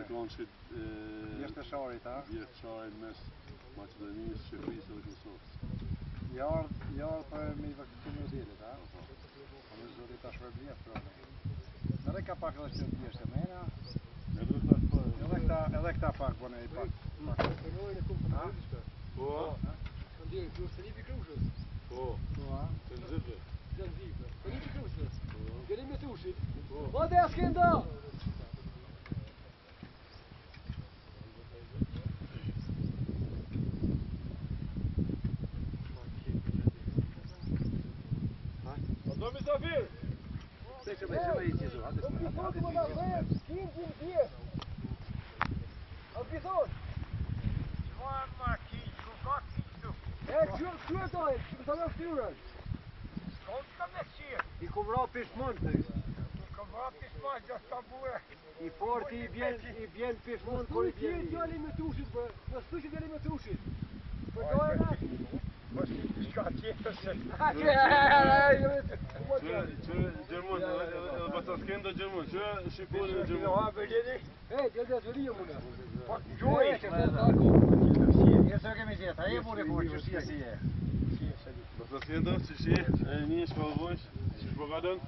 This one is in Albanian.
zakończyć vjeshtësharit, ha? vjeshtësharin mes Maqedonisë, Shqipërisë dhe Kosovës. Ja për me i vërtetim modelit, ha? Po në zoti ta shpërblet pra. Edhe ka pak edhe që thjeshtë mëna. Edhe këta pak bën ai pak. Po. Kan deri kjo është një krushës. Po. Po, Të nxirrë. Zanzibar. Kan një krushës. Po. Gjelim me tushit. Po. O dhe askenda. Do misafir. Peki me se i tizu, hadi Kim diye. Abi zor. Çfarë makinë, ku ka këtu? Kjo doj, të në ftyrën. Skon ka me qirë. I kumra pishmon të. Ka vrapi s'ma gjast ta bure. I forti i bjen pishmon kur i bjen. Djali me tushit, po s'u djali me tushit. Po dojna. Po si diçka tjetër se. Gjermën, edhe Bataskenda Gjermën, që Shqipërinë në Gjermën. Ha bëjeni? Djali të zëriu më. Po gjoj. Jesë kemi zeta, e buri por që si e. Bataskenda, që shi, e një shkallëvojsh, që përgadën.